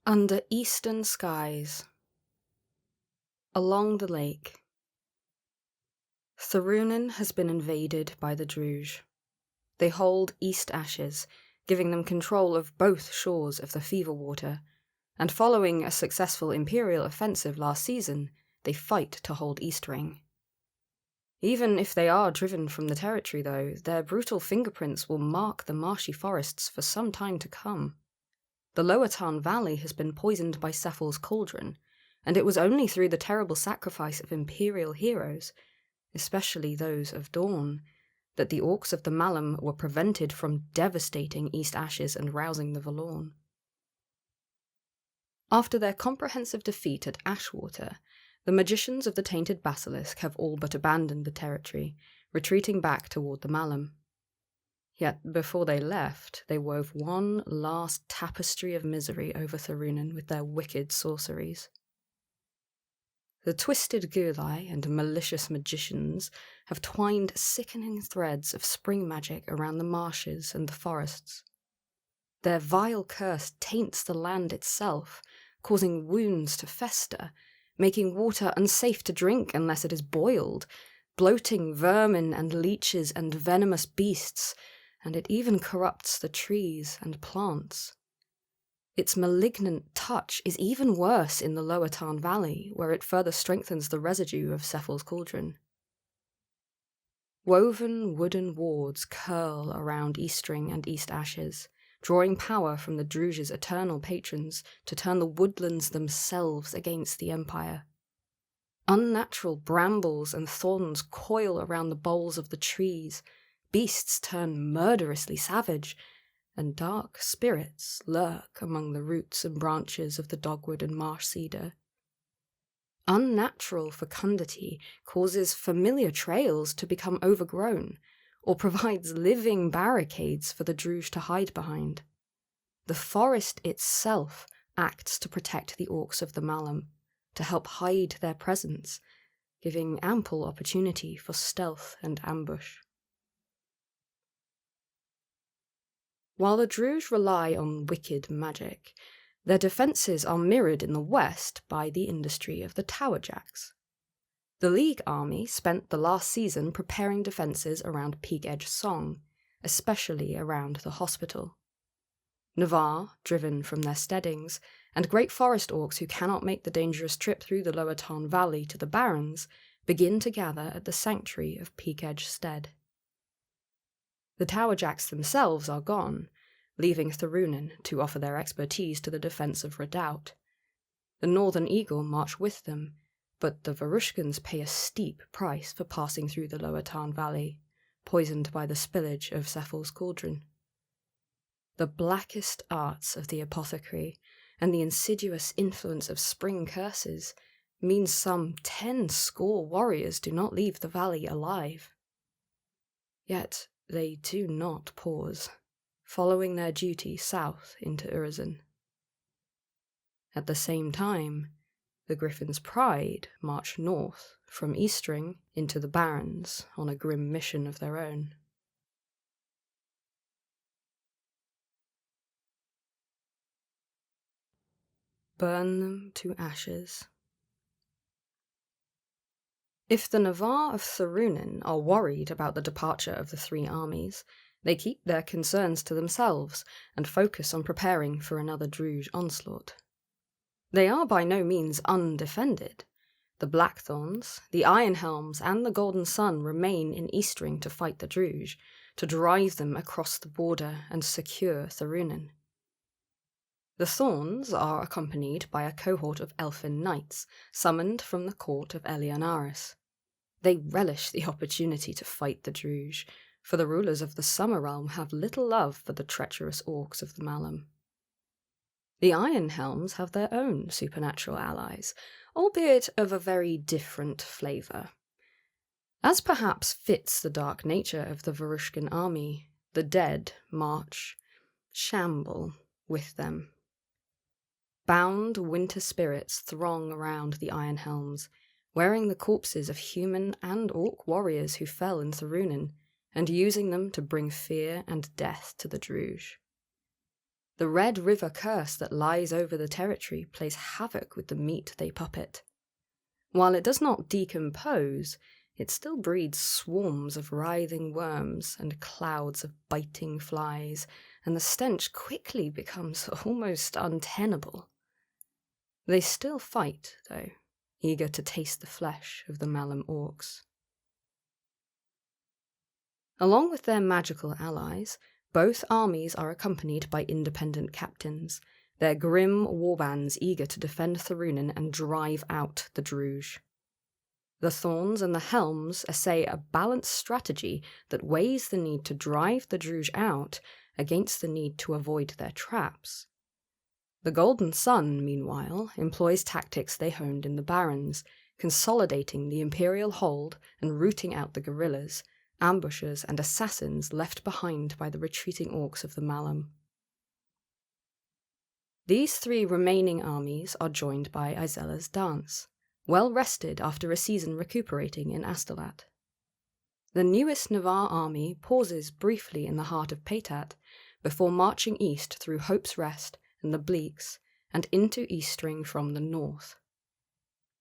Under eastern skies. Along the lake. Thorunin has been invaded by the Druj. They hold East Ashes, giving them control of both shores of the Fever Water, and following a successful Imperial offensive last season, they fight to hold Eastring. Even if they are driven from the territory, though, their brutal fingerprints will mark the marshy forests for some time to come. The Lower Tarn Valley has been poisoned by Cephal's cauldron, and it was only through the terrible sacrifice of Imperial heroes, especially those of Dawn, that the orcs of the Malum were prevented from devastating East Ashes and rousing the Valorn. After their comprehensive defeat at Ashwater, the magicians of the Tainted Basilisk have all but abandoned the territory, retreating back toward the Malum. Yet before they left, they wove one last tapestry of misery over Thorunin with their wicked sorceries. The twisted Gulai and malicious magicians have twined sickening threads of spring magic around the marshes and the forests. Their vile curse taints the land itself, causing wounds to fester, making water unsafe to drink unless it is boiled, bloating vermin and leeches and venomous beasts, and it even corrupts the trees and plants. Its malignant touch is even worse in the Lower Tarn Valley, where it further strengthens the residue of Cephal's cauldron. Woven wooden wards curl around Eastring and East Ashes, drawing power from the Druj's eternal patrons to turn the woodlands themselves against the Empire. Unnatural brambles and thorns coil around the boles of the trees, beasts turn murderously savage, and dark spirits lurk among the roots and branches of the dogwood and marsh cedar. Unnatural fecundity causes familiar trails to become overgrown, or provides living barricades for the Druj to hide behind. The forest itself acts to protect the orcs of the Malum, to help hide their presence, giving ample opportunity for stealth and ambush. While the Druj rely on wicked magic, their defences are mirrored in the west by the industry of the Towerjacks. The League army spent the last season preparing defences around Peak Edge Song, especially around the hospital. Navarre, driven from their steadings, and great forest orcs who cannot make the dangerous trip through the Lower Tarn Valley to the Barrens begin to gather at the sanctuary of Peak Edge Stead. The Towerjacks themselves are gone, leaving Thorunin to offer their expertise to the defence of Redoubt. The Northern Eagle march with them, but the Varushkans pay a steep price for passing through the Lower Tarn Valley, poisoned by the spillage of Cephal's cauldron. The blackest arts of the apothecary and the insidious influence of spring curses means some 10 score warriors do not leave the valley alive. Yet they do not pause, following their duty south into Urizen. At the same time, the Griffin's Pride march north from Eastring into the Barrens on a grim mission of their own. Burn them to ashes. If the Navarre of Thorunin are worried about the departure of the 3 armies, they keep their concerns to themselves and focus on preparing for another Druj onslaught. They are by no means undefended. The Blackthorns, the Ironhelms, and the Golden Sun remain in Eastring to fight the Druj, to drive them across the border and secure Thorunin. The Thorns are accompanied by a cohort of elfin knights, summoned from the court of Eleonaris. They relish the opportunity to fight the Druj, for the rulers of the Summer Realm have little love for the treacherous orcs of the Malum. The Ironhelms have their own supernatural allies, albeit of a very different flavour. As perhaps fits the dark nature of the Varushkan army, the dead march, shamble, with them. Bound winter spirits throng around the Ironhelms, wearing the corpses of human and orc warriors who fell in Thorunin, and using them to bring fear and death to the Druj. The Red River curse that lies over the territory plays havoc with the meat they puppet. While it does not decompose, it still breeds swarms of writhing worms and clouds of biting flies, and the stench quickly becomes almost untenable. They still fight, though, eager to taste the flesh of the Malum orcs. Along with their magical allies, both armies are accompanied by independent captains, their grim warbands eager to defend Thorunin and drive out the Druj. The Thorns and the Helms essay a balanced strategy that weighs the need to drive the Druj out against the need to avoid their traps. The Golden Sun, meanwhile, employs tactics they honed in the Barrens, consolidating the Imperial hold and rooting out the guerrillas, ambushers and assassins left behind by the retreating orcs of the Malum. These three remaining armies are joined by Izella's dance, well rested after a season recuperating in Astolat. The newest Navarre army pauses briefly in the heart of Patat before marching east through Hope's Rest and the Bleaks and into Eastring from the north.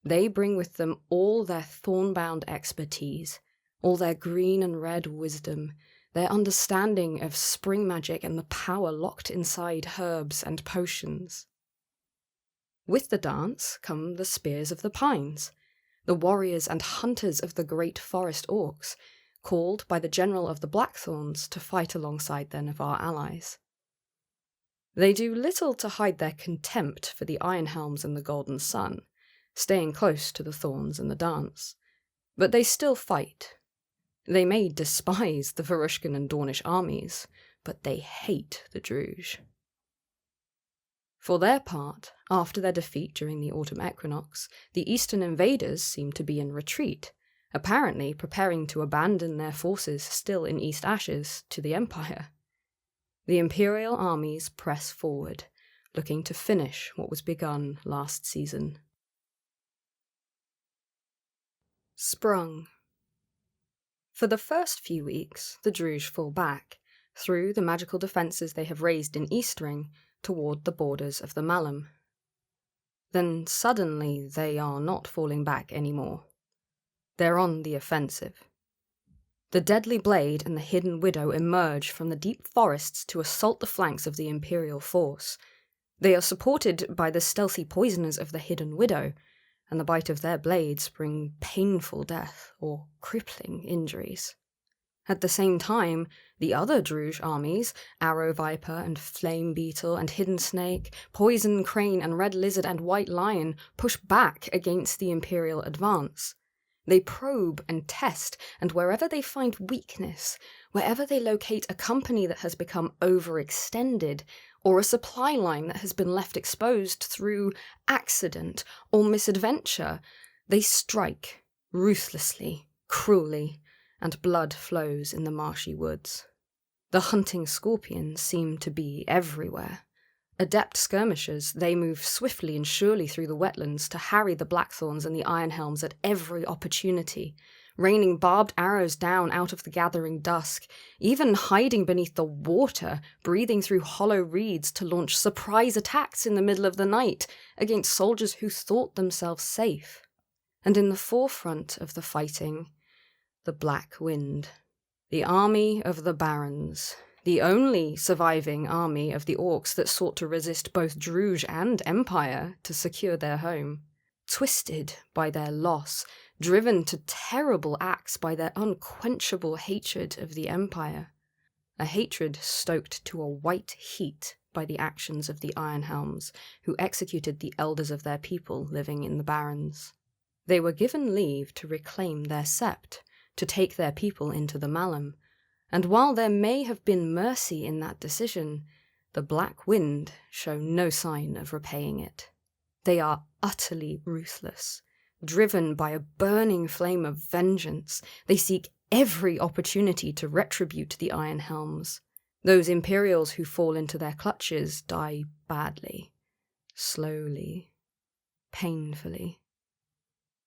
They bring with them all their thorn-bound expertise, all their green and red wisdom, their understanding of spring magic and the power locked inside herbs and potions. With the dance come the Spears of the Pines, the warriors and hunters of the great forest orcs, called by the general of the Blackthorns to fight alongside their Navarre allies. They do little to hide their contempt for the Ironhelms and the Golden Sun, staying close to the Thorns and the dance, but they still fight. They may despise the Varushkan and Dornish armies, but they hate the Druj. For their part, after their defeat during the autumn equinox, the eastern invaders seem to be in retreat, apparently preparing to abandon their forces still in East Ashes to the Empire. The Imperial armies press forward, looking to finish what was begun last season. Sprung. For the first few weeks, the Druj fall back, through the magical defences they have raised in Eastring, toward the borders of the Malum. Then suddenly they are not falling back anymore. They're on the offensive. The Deadly Blade and the Hidden Widow emerge from the deep forests to assault the flanks of the Imperial force. They are supported by the stealthy poisoners of the Hidden Widow, and the bite of their blades bring painful death or crippling injuries. At the same time, the other Druj armies, Arrow Viper and Flame Beetle and Hidden Snake, Poison Crane and Red Lizard and White Lion, push back against the Imperial advance. They probe and test, and wherever they find weakness, wherever they locate a company that has become overextended, or a supply line that has been left exposed through accident or misadventure, they strike ruthlessly, cruelly, and blood flows in the marshy woods. The hunting scorpions seem to be everywhere. Adept skirmishers, they move swiftly and surely through the wetlands to harry the Blackthorns and the Ironhelms at every opportunity, raining barbed arrows down out of the gathering dusk, even hiding beneath the water, breathing through hollow reeds to launch surprise attacks in the middle of the night against soldiers who thought themselves safe. And in the forefront of the fighting, the Black Wind, the army of the Barrens, the only surviving army of the orcs that sought to resist both Druj and Empire to secure their home. Twisted by their loss, driven to terrible acts by their unquenchable hatred of the Empire, a hatred stoked to a white heat by the actions of the Ironhelms, who executed the elders of their people living in the Barrens. They were given leave to reclaim their sept, to take their people into the Malum, and while there may have been mercy in that decision, the Black Wind show no sign of repaying it. They are utterly ruthless. Driven by a burning flame of vengeance, they seek every opportunity to retribute the Ironhelms. Those Imperials who fall into their clutches die badly, slowly, painfully.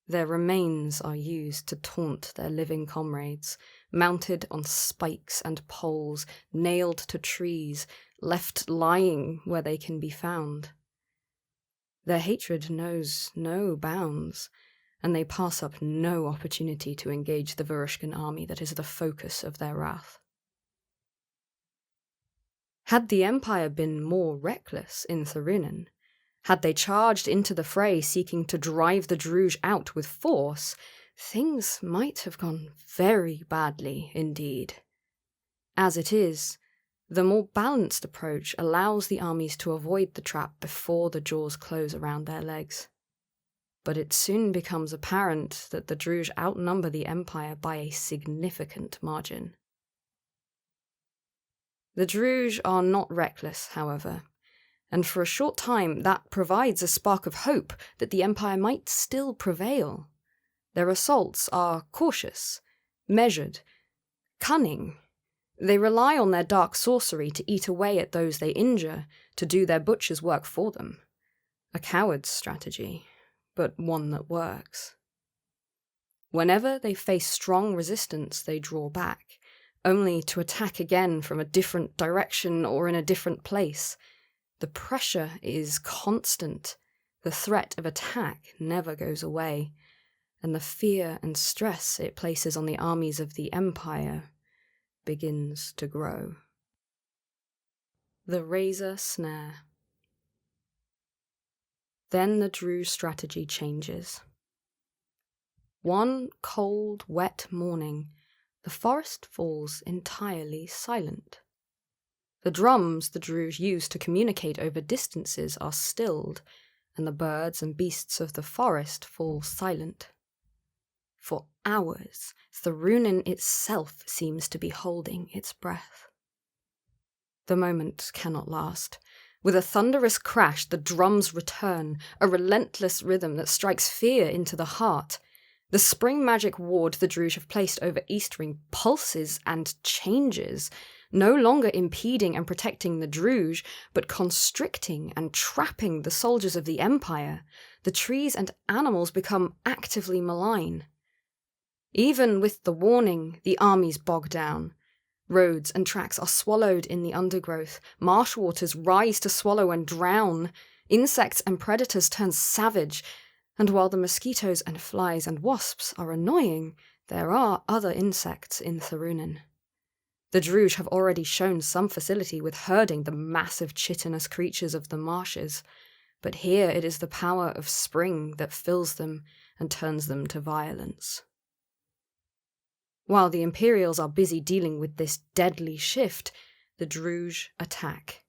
Their remains are used to taunt their living comrades, mounted on spikes and poles, nailed to trees, left lying where they can be found. Their hatred knows no bounds, and they pass up no opportunity to engage the Varushkan army that is the focus of their wrath. Had the Empire been more reckless in Tharunen, had they charged into the fray seeking to drive the Druj out with force, things might have gone very badly indeed. As it is, the more balanced approach allows the armies to avoid the trap before the jaws close around their legs. But it soon becomes apparent that the Druj outnumber the Empire by a significant margin. The Druj are not reckless, however, and for a short time that provides a spark of hope that the Empire might still prevail. Their assaults are cautious, measured, cunning. They rely on their dark sorcery to eat away at those they injure, to do their butcher's work for them. A coward's strategy, but one that works. Whenever they face strong resistance, they draw back, only to attack again from a different direction or in a different place. The pressure is constant. The threat of attack never goes away, and the fear and stress it places on the armies of the Empire begins to grow. The Razor Snare. Then the Druj strategy changes. One cold, wet morning, the forest falls entirely silent. The drums the Druj use to communicate over distances are stilled, and the birds and beasts of the forest fall silent. For hours, Tharunen itself seems to be holding its breath. The moment cannot last. With a thunderous crash, the drums return, a relentless rhythm that strikes fear into the heart. The spring magic ward the Druj have placed over Eastring pulses and changes, no longer impeding and protecting the Druj, but constricting and trapping the soldiers of the Empire. The trees and animals become actively malign. Even with the warning, the armies bog down. Roads and tracks are swallowed in the undergrowth. Marsh waters rise to swallow and drown. Insects and predators turn savage. And while the mosquitoes and flies and wasps are annoying, there are other insects in Tharunen. The Druj have already shown some facility with herding the massive chitinous creatures of the marshes, but here it is the power of spring that fills them and turns them to violence. While the Imperials are busy dealing with this deadly shift, the Druj attack.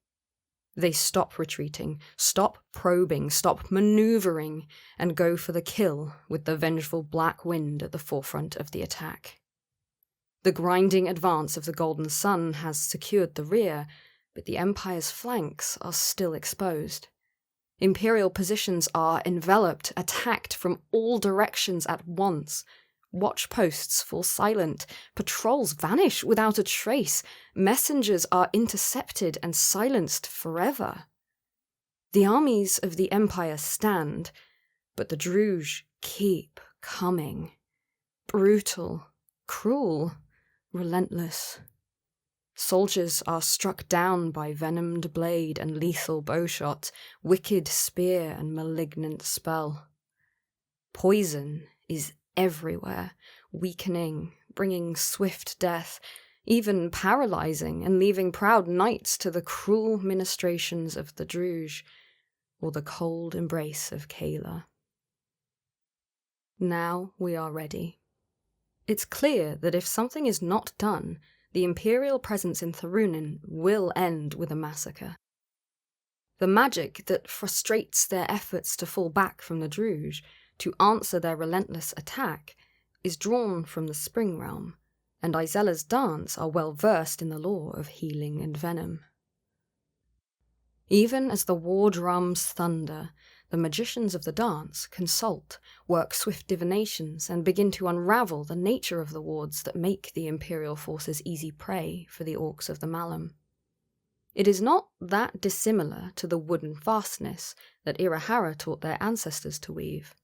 They stop retreating, stop probing, stop maneuvering, and go for the kill with the vengeful Black Wind at the forefront of the attack. The grinding advance of the Golden Sun has secured the rear, but the Empire's flanks are still exposed. Imperial positions are enveloped, attacked from all directions at once. Watch posts fall silent, patrols vanish without a trace, messengers are intercepted and silenced forever. The armies of the Empire stand, but the Druj keep coming. Brutal, cruel, relentless. Soldiers are struck down by venomed blade and lethal bowshot, wicked spear and malignant spell. Poison is everywhere, weakening, bringing swift death, even paralyzing and leaving proud knights to the cruel ministrations of the Druj, or the cold embrace of Kayla. Now we are ready. It's clear that if something is not done, the Imperial presence in Tharunen will end with a massacre. The magic that frustrates their efforts to fall back from the Druj, to answer their relentless attack, is drawn from the Spring Realm, and Izella's dance are well versed in the lore of healing and venom. Even as the war drums thunder, the magicians of the dance consult, work swift divinations, and begin to unravel the nature of the wards that make the Imperial forces easy prey for the orcs of the Malum. It is not that dissimilar to the wooden fastness that Irahara taught their ancestors to weave.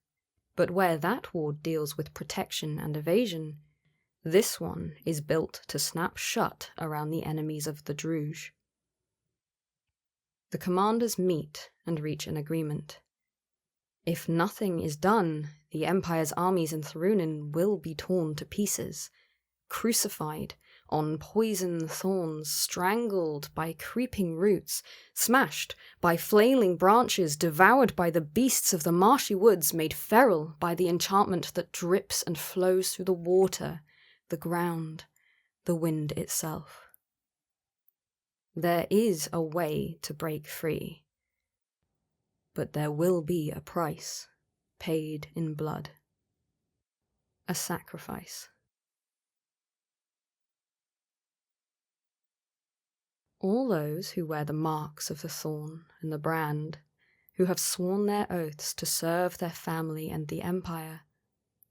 But where that ward deals with protection and evasion, this one is built to snap shut around the enemies of the Druj. The commanders meet and reach an agreement. If nothing is done, the Empire's armies in Thurunin will be torn to pieces, crucified on poison thorns, strangled by creeping roots, smashed by flailing branches, devoured by the beasts of the marshy woods, made feral by the enchantment that drips and flows through the water, the ground, the wind itself. There is a way to break free, but there will be a price paid in blood. A sacrifice. All those who wear the marks of the thorn and the brand, who have sworn their oaths to serve their family and the Empire,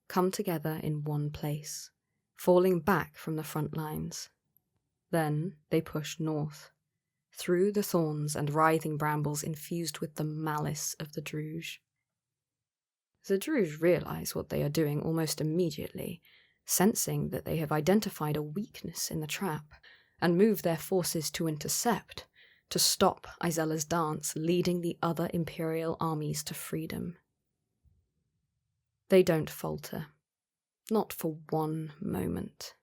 come together in one place, falling back from the front lines. Then they push north, through the thorns and writhing brambles infused with the malice of the Druge. The Druge realize what they are doing almost immediately, sensing that they have identified a weakness in the trap, and move their forces to intercept, to stop Izella's dance leading the other Imperial armies to freedom. They don't falter, not for one moment.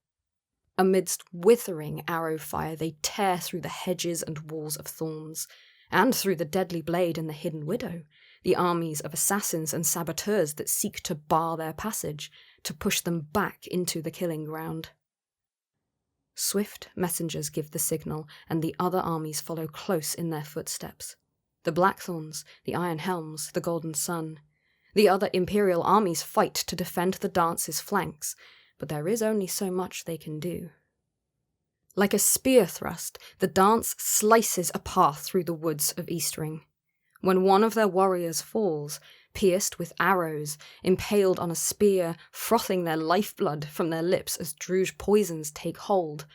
Amidst withering arrow fire, they tear through the hedges and walls of thorns, and through the deadly blade and the hidden widow, the armies of assassins and saboteurs that seek to bar their passage, to push them back into the killing ground. Swift messengers give the signal, and the other armies follow close in their footsteps. The Blackthorns, the Iron Helms, the Golden Sun. The other Imperial armies fight to defend the dance's flanks, but there is only so much they can do. Like a spear thrust, the dance slices a path through the woods of Eastring. When one of their warriors falls, pierced with arrows, impaled on a spear, frothing their lifeblood from their lips as Druge poisons take hold,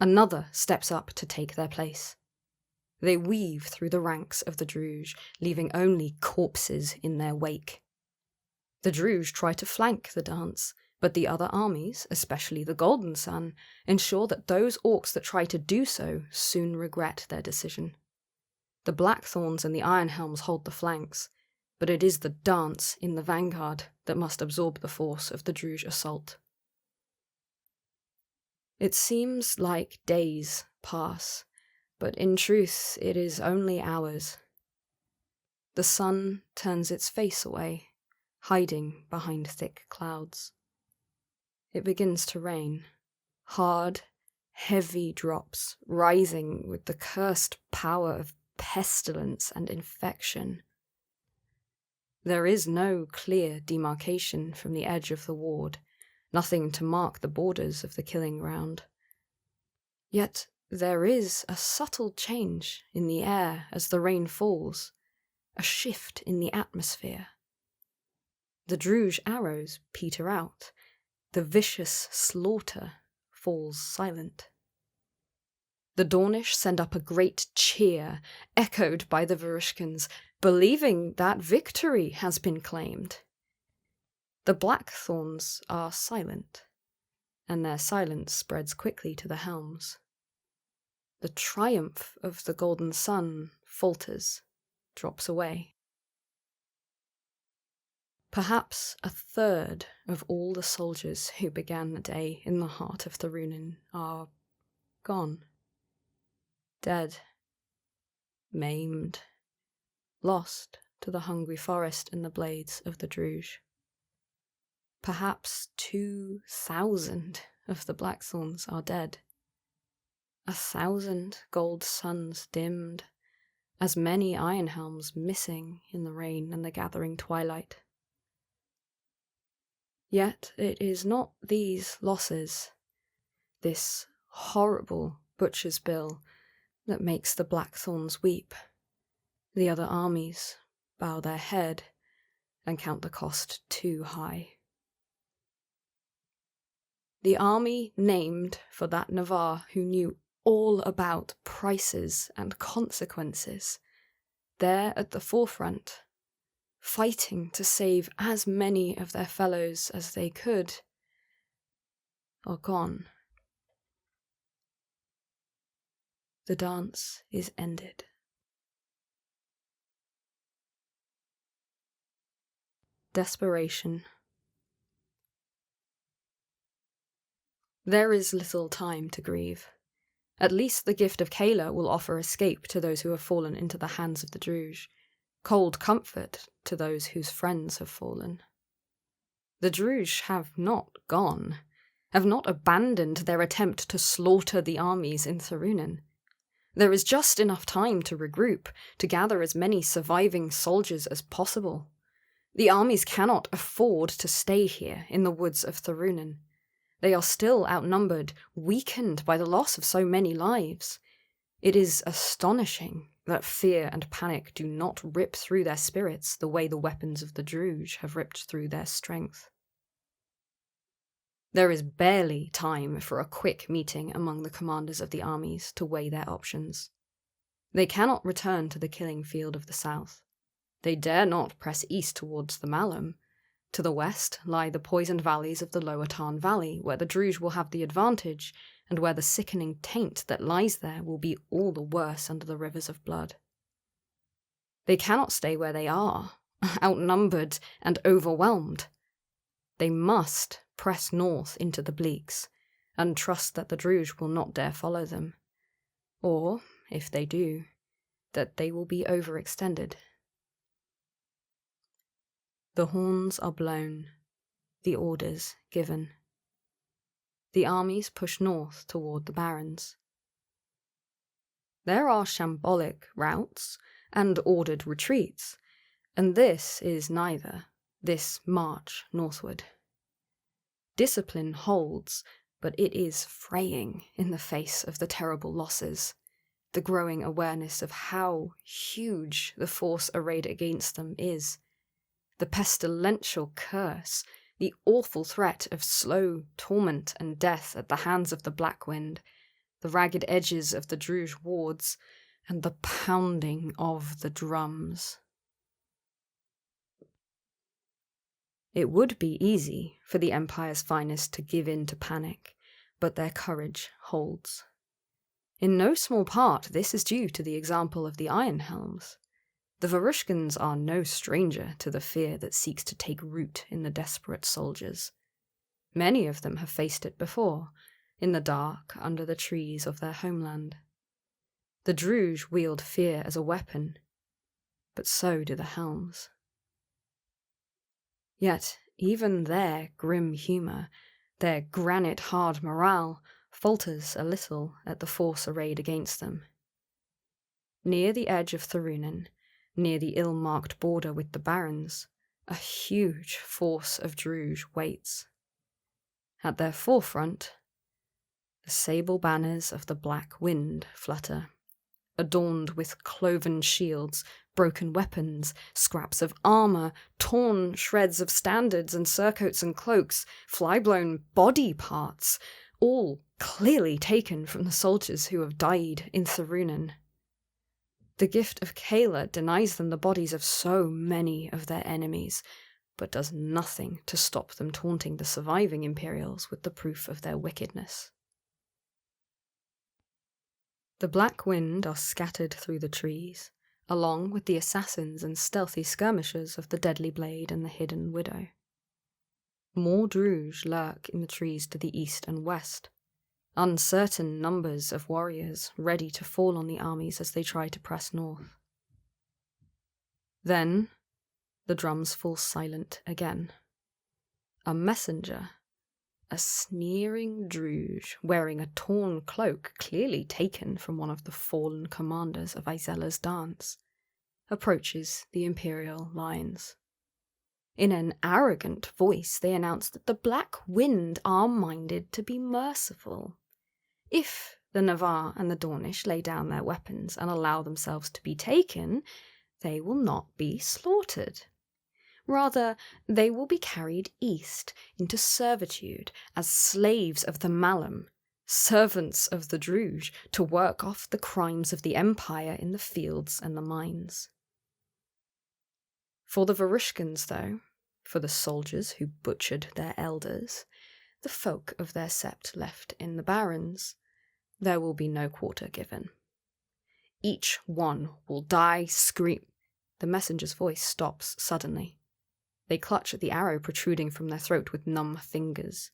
another steps up to take their place. They weave through the ranks of the Druge, leaving only corpses in their wake. The Druge try to flank the dance, but the other armies, especially the Golden Sun, ensure that those orcs that try to do so soon regret their decision. The Blackthorns and the Iron Helms hold the flanks, but it is the dance in the vanguard that must absorb the force of the Druge assault. It seems like days pass, but in truth it is only hours. The sun turns its face away, hiding behind thick clouds. It begins to rain, hard, heavy drops rising with the cursed power of pestilence and infection. There is no clear demarcation from the edge of the ward, nothing to mark the borders of the killing ground. Yet there is a subtle change in the air as the rain falls, a shift in the atmosphere. The Druge arrows peter out, the vicious slaughter falls silent. The Dornish send up a great cheer, echoed by the Varushkans, believing that victory has been claimed. The Blackthorns are silent, and their silence spreads quickly to the Helms. The triumph of the Golden Sun falters, drops away. Perhaps a third of all the soldiers who began the day in the heart of Thurunin are gone. Dead, maimed, lost to the hungry forest and the blades of the Druge. Perhaps 2,000 of the Blackthorns are dead. 1,000 gold suns dimmed, as many Iron Helms missing in the rain and the gathering twilight. Yet it is not these losses, this horrible butcher's bill, that makes the Blackthorns weep. The other armies bow their head and count the cost too high. The army named for that Navarre who knew all about prices and consequences, there at the forefront, fighting to save as many of their fellows as they could, are gone. The dance is ended. Desperation. There is little time to grieve. At least the gift of Kayla will offer escape to those who have fallen into the hands of the Druj, cold comfort to those whose friends have fallen. The Druj have not gone, have not abandoned their attempt to slaughter the armies in Tharunan. There is just enough time to regroup, to gather as many surviving soldiers as possible. The armies cannot afford to stay here in the woods of Tharunan. They are still outnumbered, weakened by the loss of so many lives. It is astonishing that fear and panic do not rip through their spirits the way the weapons of the Druj have ripped through their strength. There is barely time for a quick meeting among the commanders of the armies to weigh their options. They cannot return to the killing field of the south. They dare not press east towards the Malum. To the west lie the poisoned valleys of the Lower Tarn Valley, where the Druj will have the advantage, and where the sickening taint that lies there will be all the worse under the rivers of blood. They cannot stay where they are, outnumbered and overwhelmed. They must press north into the Bleaks, and trust that the Druj will not dare follow them. Or, if they do, that they will be overextended. The horns are blown, the orders given. The armies push north toward the barrens. There are shambolic routes and ordered retreats, and this is neither, this march northward. Discipline holds, but it is fraying in the face of the terrible losses, the growing awareness of how huge the force arrayed against them is. The pestilential curse, the awful threat of slow torment and death at the hands of the Black Wind, the ragged edges of the Druj wards, and the pounding of the drums. It would be easy for the Empire's finest to give in to panic, but their courage holds. In no small part, this is due to the example of the Iron Helms. The Varushkans are no stranger to the fear that seeks to take root in the desperate soldiers. Many of them have faced it before, in the dark under the trees of their homeland. The Druj wield fear as a weapon, but so do the Helms. Yet even their grim humour, their granite-hard morale, falters a little at the force arrayed against them. Near the edge of Tharunan, near the ill-marked border with the Barrens, a huge force of Druj waits. At their forefront, the sable banners of the Black Wind flutter, adorned with cloven shields, broken weapons, scraps of armour, torn shreds of standards and surcoats and cloaks, fly-blown body parts, all clearly taken from the soldiers who have died in Tharunan. The gift of Kayla denies them the bodies of so many of their enemies, but does nothing to stop them taunting the surviving Imperials with the proof of their wickedness. The Black Wind are scattered through the trees, along with the assassins and stealthy skirmishers of the Deadly Blade and the Hidden Widow. More Druj lurk in the trees to the east and west, uncertain numbers of warriors ready to fall on the armies as they try to press north. Then the drums fall silent again. A messenger, a sneering Druj wearing a torn cloak clearly taken from one of the fallen commanders of Izella's dance, approaches the Imperial lines. In an arrogant voice they announce that the Black Wind are minded to be merciful. If the Navarre and the Dornish lay down their weapons and allow themselves to be taken, they will not be slaughtered. Rather, they will be carried east into servitude as slaves of the Malum, servants of the Druj, to work off the crimes of the Empire in the fields and the mines. For the Varushkans, though, for the soldiers who butchered their elders, the folk of their sept left in the barrens, there will be no quarter given. Each one will die scream. The messenger's voice stops suddenly. They clutch at the arrow protruding from their throat with numb fingers.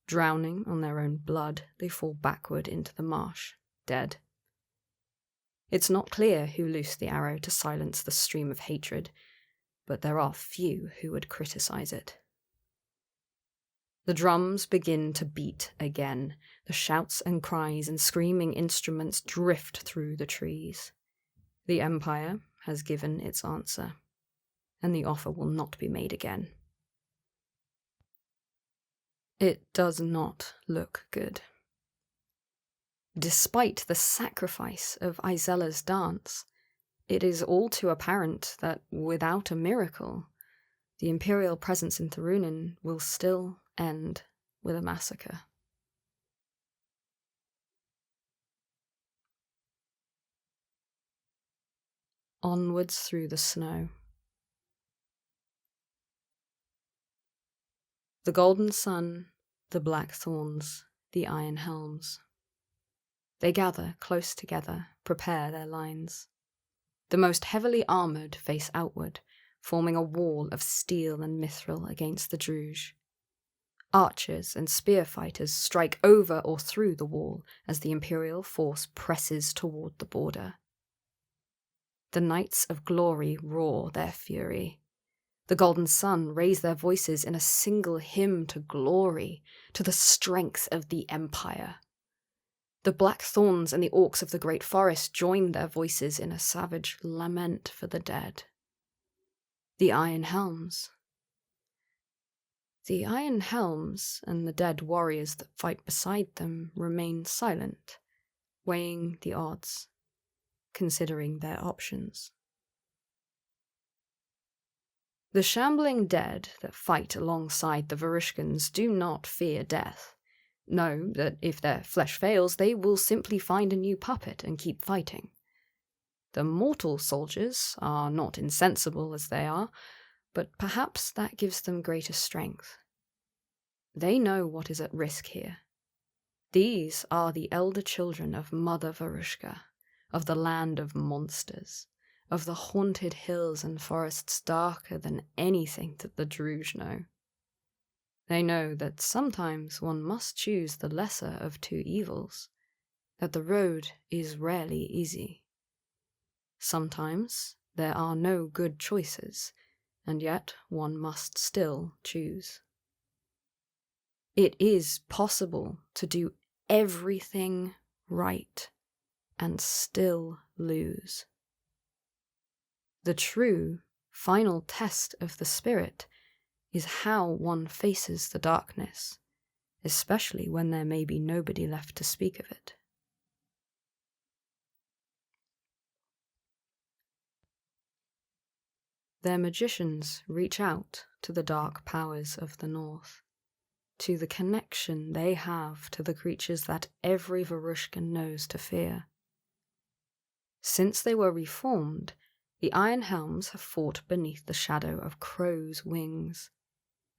Drowning on their own blood, they fall backward into the marsh, dead. It's not clear who loosed the arrow to silence the stream of hatred, but there are few who would criticize it. The drums begin to beat again. The shouts and cries and screaming instruments drift through the trees. The Empire has given its answer, and the offer will not be made again. It does not look good. Despite the sacrifice of Izella's dance, it is all too apparent that without a miracle, the Imperial presence in Thurunin will still end with a massacre. Onwards through the snow. The golden sun, the black thorns, the iron helms. They gather close together, prepare their lines. The most heavily armoured face outward, forming a wall of steel and mithril against the Druge. Archers and spear fighters strike over or through the wall as the Imperial force presses toward the border. The Knights of Glory roar their fury. The Golden Sun raise their voices in a single hymn to glory, to the strength of the Empire. The Black Thorns and the Orcs of the Great Forest join their voices in a savage lament for the dead. The Iron Helms. The Iron Helms and the dead warriors that fight beside them remain silent, weighing the odds, considering their options. The shambling dead that fight alongside the Varushkans do not fear death. Know that if their flesh fails, they will simply find a new puppet and keep fighting. The mortal soldiers are not insensible as they are, but perhaps that gives them greater strength. They know what is at risk here. These are the elder children of Mother Varushka, of the land of monsters, of the haunted hills and forests darker than anything that the Druge know. They know that sometimes one must choose the lesser of two evils, that the road is rarely easy. Sometimes there are no good choices, and yet one must still choose. It is possible to do everything right and still lose. The true, final test of the spirit is how one faces the darkness, especially when there may be nobody left to speak of it. Their magicians reach out to the dark powers of the north, to the connection they have to the creatures that every Varushkan knows to fear. Since they were reformed, the Iron Helms have fought beneath the shadow of crows' wings,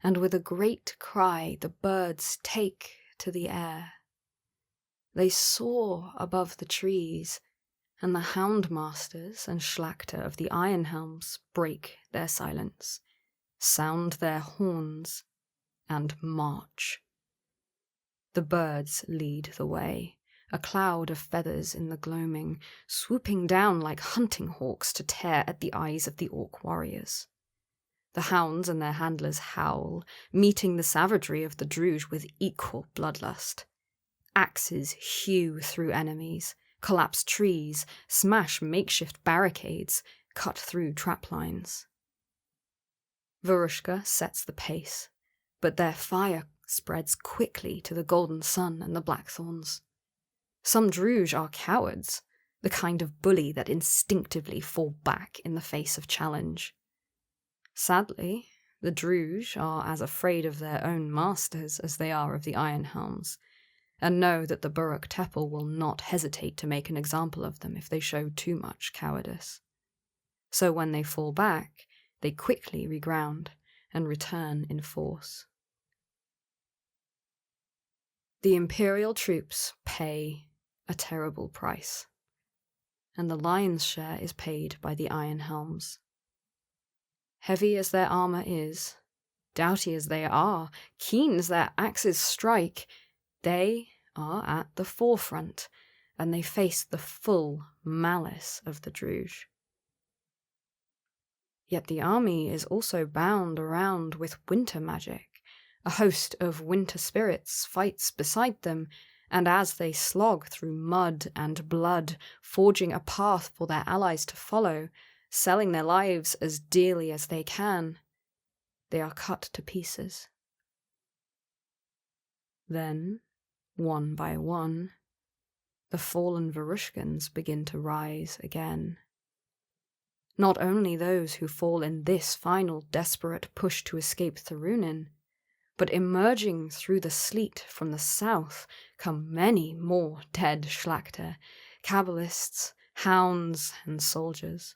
and with a great cry the birds take to the air. They soar above the trees, and the Houndmasters and Schlachter of the Iron Helms break their silence, sound their horns, and march. The birds lead the way, a cloud of feathers in the gloaming, swooping down like hunting hawks to tear at the eyes of the Orc warriors. The hounds and their handlers howl, meeting the savagery of the Druge with equal bloodlust. Axes hew through enemies, collapse trees, smash makeshift barricades, cut through trap lines. Varushka sets the pace, but their fire spreads quickly to the Golden Sun and the Blackthorns. Some Druge are cowards, the kind of bully that instinctively fall back in the face of challenge. Sadly, the Druge are as afraid of their own masters as they are of the Iron Helms, and know that the Buruk Tepal will not hesitate to make an example of them if they show too much cowardice. So when they fall back, they quickly reground and return in force. The Imperial troops pay a terrible price, and the lion's share is paid by the Iron Helms. heavy as their armor is, doughty as they are, keen as their axes strike, they are at the forefront, and they face the full malice of the Druge. Yet the army is also bound around with winter magic. A host of winter spirits fights beside them, and as they slog through mud and blood, forging a path for their allies to follow, selling their lives as dearly as they can, they are cut to pieces. Then, one by one, the fallen Varushkans begin to rise again. Not only those who fall in this final desperate push to escape Thorunin, but emerging through the sleet from the south come many more dead Schlachter, Kabbalists, hounds, and soldiers.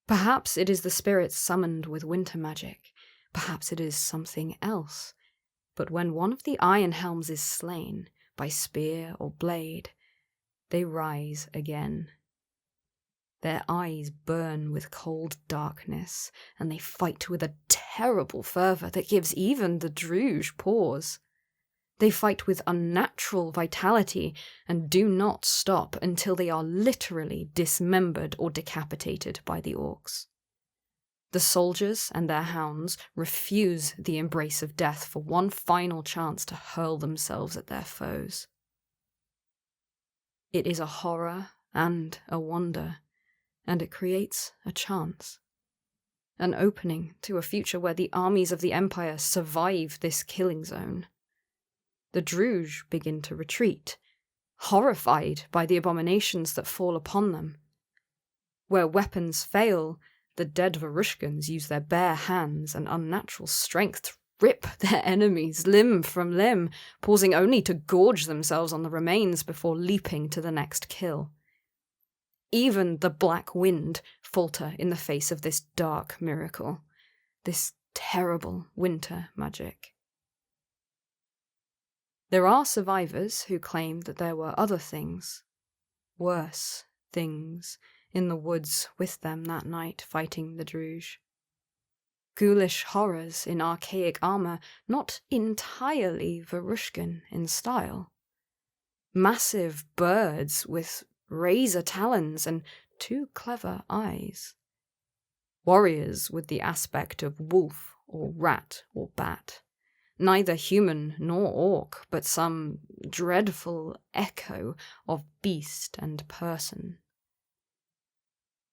Perhaps it is the spirits summoned with winter magic, perhaps it is something else, but when one of the Iron Helms is slain, by spear or blade, they rise again. Their eyes burn with cold darkness, and they fight with a terrible fervour that gives even the Druge pause. They fight with unnatural vitality and do not stop until they are literally dismembered or decapitated by the orcs. The soldiers and their hounds refuse the embrace of death for one final chance to hurl themselves at their foes. It is a horror and a wonder, and it creates a chance. An opening to a future where the armies of the Empire survive this killing zone. The Druge begin to retreat, horrified by the abominations that fall upon them. Where weapons fail, the dead Varushkans use their bare hands and unnatural strength to rip their enemies limb from limb, pausing only to gorge themselves on the remains before leaping to the next kill. Even the Black Wind falter in the face of this dark miracle, this terrible winter magic. There are survivors who claim that there were other things, worse things, in the woods with them that night fighting the Druge. Ghoulish horrors in archaic armor, not entirely Varushkan in style. Massive birds with razor talons and 2 clever eyes. Warriors with the aspect of wolf or rat or bat. Neither human nor orc, but some dreadful echo of beast and person.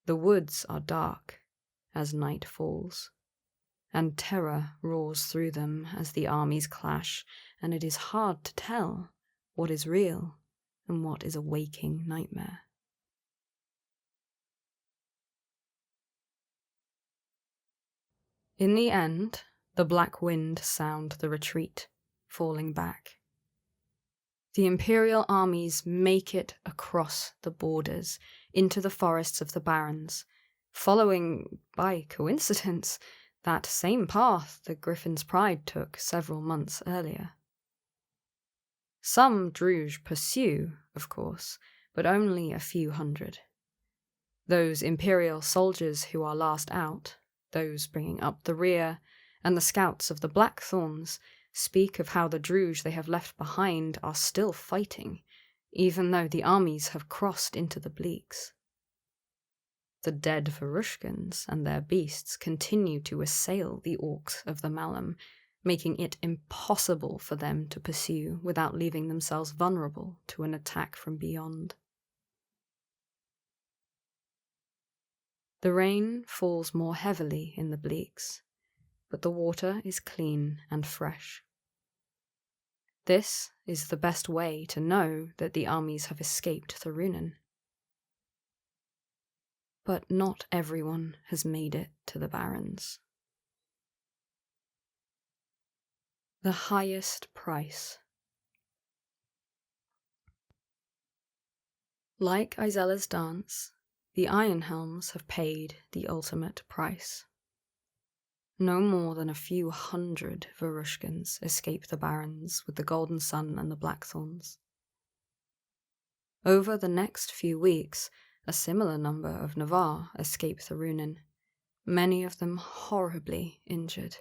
The woods are dark as night falls, and terror roars through them as the armies clash, and it is hard to tell what is real and what is a waking nightmare. In the end, the Black Wind sound the retreat, falling back. The Imperial armies make it across the borders, into the forests of the Barrens, following, by coincidence, that same path the Griffin's Pride took several months earlier. Some Druge pursue, of course, but only a few hundred. Those Imperial soldiers who are last out, those bringing up the rear, and the scouts of the Blackthorns speak of how the Druge they have left behind are still fighting, even though the armies have crossed into the Bleaks. The dead Varushkans and their beasts continue to assail the orcs of the Malum, making it impossible for them to pursue without leaving themselves vulnerable to an attack from beyond. The rain falls more heavily in the Bleaks, but the water is clean and fresh. This is the best way to know that the armies have escaped Thorunin. But not everyone has made it to the Barrens. The highest price. Like Izella's dance, the Iron Helms have paid the ultimate price. No more than a few hundred Varushkans escape the Barrens with the Golden Sun and the Blackthorns. Over the next few weeks, a similar number of Navarre escape Thorunin, many of them horribly injured,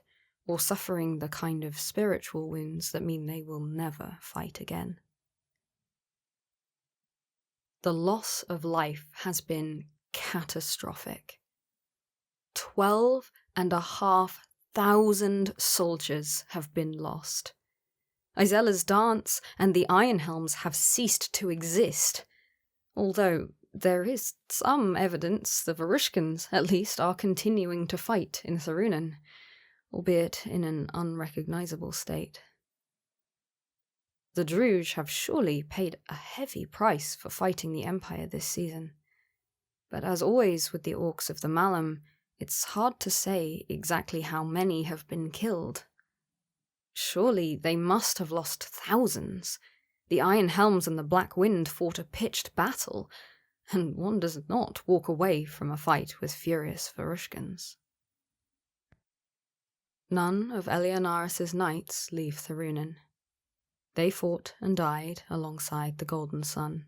or suffering the kind of spiritual wounds that mean they will never fight again. The loss of life has been catastrophic. 12,500 soldiers have been lost. Izella's dance and the Iron Helms have ceased to exist, although there is some evidence the Varushkans, at least, are continuing to fight in Tharunen, albeit in an unrecognizable state. The Druj have surely paid a heavy price for fighting the Empire this season, but as always with the Orcs of the Malum, it's hard to say exactly how many have been killed. Surely they must have lost thousands. The Iron Helms and the Black Wind fought a pitched battle, and one does not walk away from a fight with furious Varushkans. None of Eleonaris' knights leave Tharunen. They fought and died alongside the Golden Sun.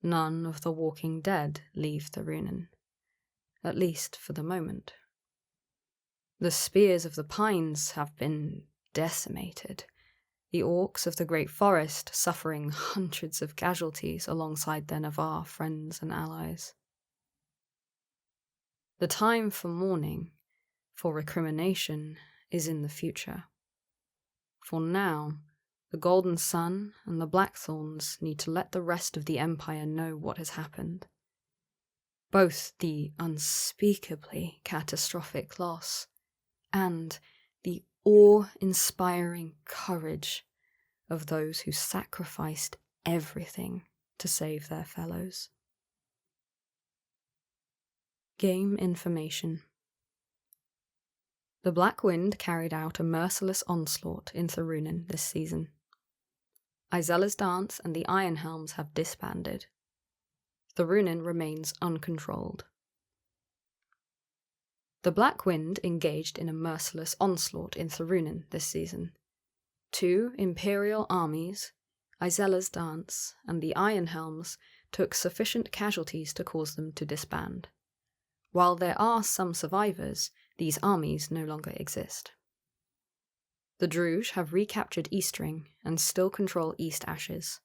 None of the Walking Dead leave Tharunen, at least for the moment. The spears of the Pines have been decimated, the Orcs of the Great Forest suffering hundreds of casualties alongside their Navarre friends and allies. The time for mourning, for recrimination, is in the future. For now, the Golden Sun and the Blackthorns need to let the rest of the Empire know what has happened. Both the unspeakably catastrophic loss and the awe-inspiring courage of those who sacrificed everything to save their fellows. Game information. The Black Wind carried out a merciless onslaught in Tharunen this season. Izella's dance and the Iron Helms have disbanded. Tharunen remains uncontrolled. The Black Wind engaged in a merciless onslaught in Tharunen this season. 2 Imperial armies, Izella's dance, and the Iron Helms took sufficient casualties to cause them to disband. While there are some survivors, these armies no longer exist. The Druj have recaptured Eastring and still control East Ashes.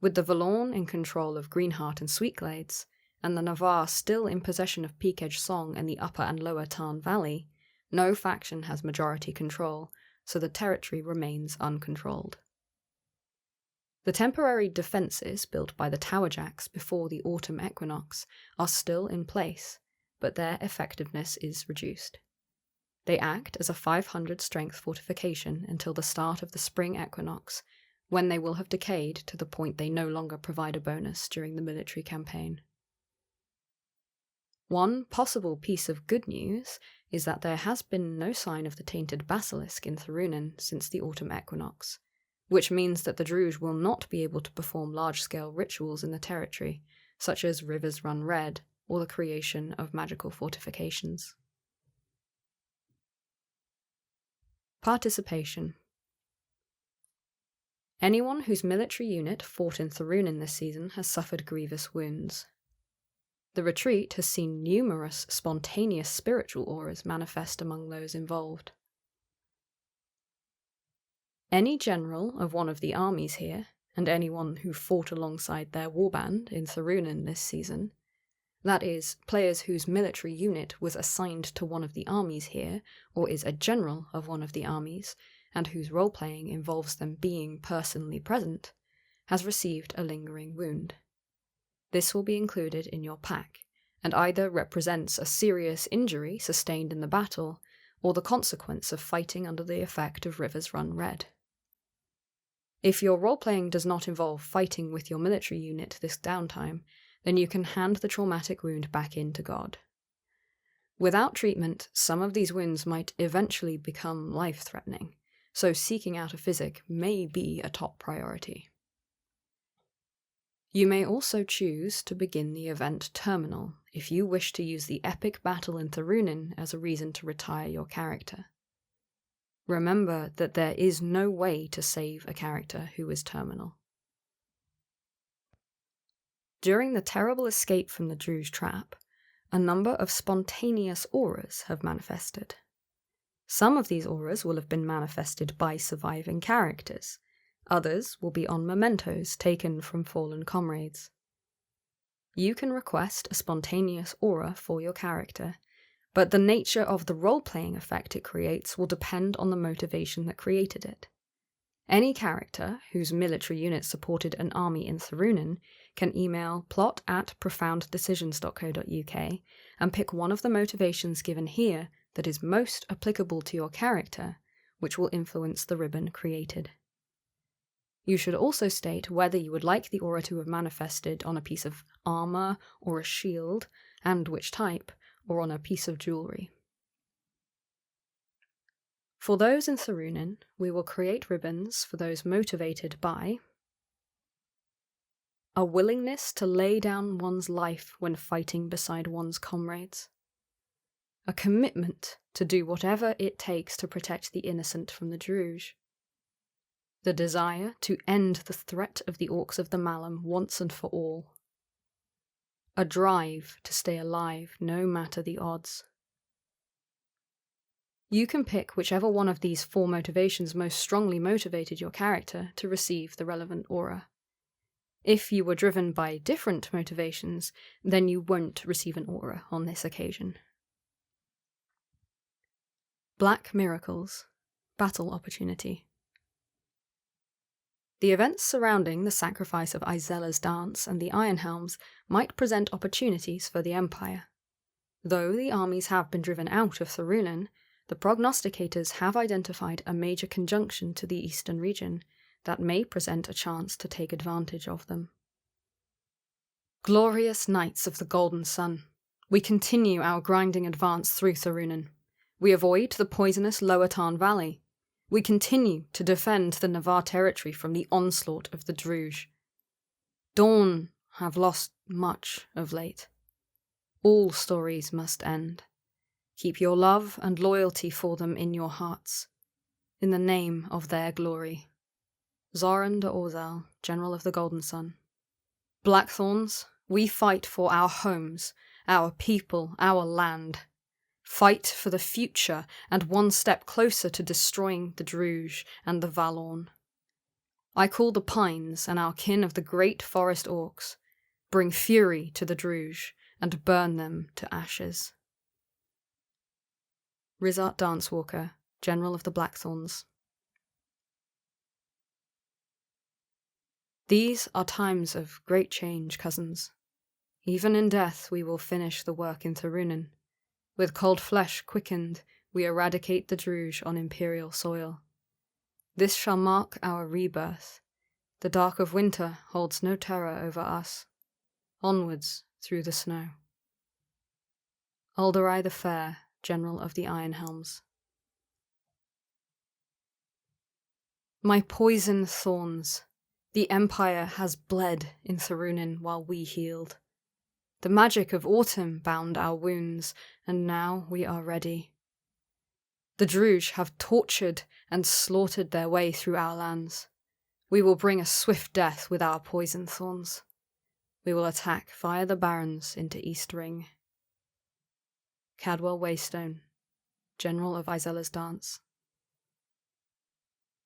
With the Valorn in control of Greenheart and Sweetglades, and the Navarre still in possession of Peakedge Song and the Upper and Lower Tarn Valley, no faction has majority control, so the territory remains uncontrolled. The temporary defences built by the Towerjacks before the autumn equinox are still in place, but their effectiveness is reduced. They act as a 500 strength fortification until the start of the spring equinox, when they will have decayed to the point they no longer provide a bonus during the military campaign. One possible piece of good news is that there has been no sign of the tainted basilisk in Tharunen since the autumn equinox, which means that the Druj will not be able to perform large-scale rituals in the territory, such as Rivers Run Red or the creation of magical fortifications. Participation. Anyone whose military unit fought in Tharunen this season has suffered grievous wounds. The retreat has seen numerous spontaneous spiritual auras manifest among those involved. Any general of one of the armies here, and anyone who fought alongside their warband in Tharunen this season, that is, players whose military unit was assigned to one of the armies here, or is a general of one of the armies, and whose role-playing involves them being personally present, has received a lingering wound. This will be included in your pack, and either represents a serious injury sustained in the battle, or the consequence of fighting under the effect of Rivers Run Red. If your role-playing does not involve fighting with your military unit this downtime, then you can hand the traumatic wound back in to God. Without treatment, some of these wounds might eventually become life-threatening, so seeking out a physic may be a top priority. You may also choose to begin the event terminal if you wish to use the epic battle in Tharunen as a reason to retire your character. Remember that there is no way to save a character who is terminal. During the terrible escape from the Druj trap, a number of spontaneous auras have manifested. Some of these auras will have been manifested by surviving characters. Others will be on mementos taken from fallen comrades. You can request a spontaneous aura for your character, but the nature of the role-playing effect it creates will depend on the motivation that created it. Any character whose military unit supported an army in Tharunan can email plot@profounddecisions.co.uk and pick one of the motivations given here that is most applicable to your character, which will influence the ribbon created. You should also state whether you would like the aura to have manifested on a piece of armour or a shield, and which type, or on a piece of jewellery. For those in Tharunan, we will create ribbons for those motivated by a willingness to lay down one's life when fighting beside one's comrades, a commitment to do whatever it takes to protect the innocent from the Druj, the desire to end the threat of the Orcs of the Malum once and for all, a drive to stay alive no matter the odds. You can pick whichever one of these 4 motivations most strongly motivated your character to receive the relevant aura. If you were driven by different motivations, then you won't receive an aura on this occasion. Black Miracles. Battle Opportunity. The events surrounding the sacrifice of Izella's dance and the Iron Helms might present opportunities for the Empire. Though the armies have been driven out of Tharunan, the prognosticators have identified a major conjunction to the eastern region that may present a chance to take advantage of them. Glorious Knights of the Golden Sun, we continue our grinding advance through Tharunan. We avoid the poisonous Lower Tarn Valley. We continue to defend the Navarre territory from the onslaught of the Druj. Dawn have lost much of late. All stories must end. Keep your love and loyalty for them in your hearts, in the name of their glory. Zoran de Orzal, General of the Golden Sun. Blackthorns, we fight for our homes, our people, our land. Fight for the future and one step closer to destroying the Druj and the Valorn. I call the Pines and our kin of the great forest orcs. Bring fury to the Druj and burn them to ashes. Rizart Dancewalker, General of the Blackthorns. These are times of great change, cousins. Even in death we will finish the work in Tharunan. With cold flesh quickened, we eradicate the Druj on Imperial soil. This shall mark our rebirth. The dark of winter holds no terror over us. Onwards through the snow. Alderai the Fair, General of the Iron Helms. My poison thorns. The Empire has bled in Tharunan while we healed. The magic of autumn bound our wounds, and now we are ready. The Druj have tortured and slaughtered their way through our lands. We will bring a swift death with our poison thorns. We will attack via the Barrens into East Ring. Cadwell Waystone, General of Izella's Dance.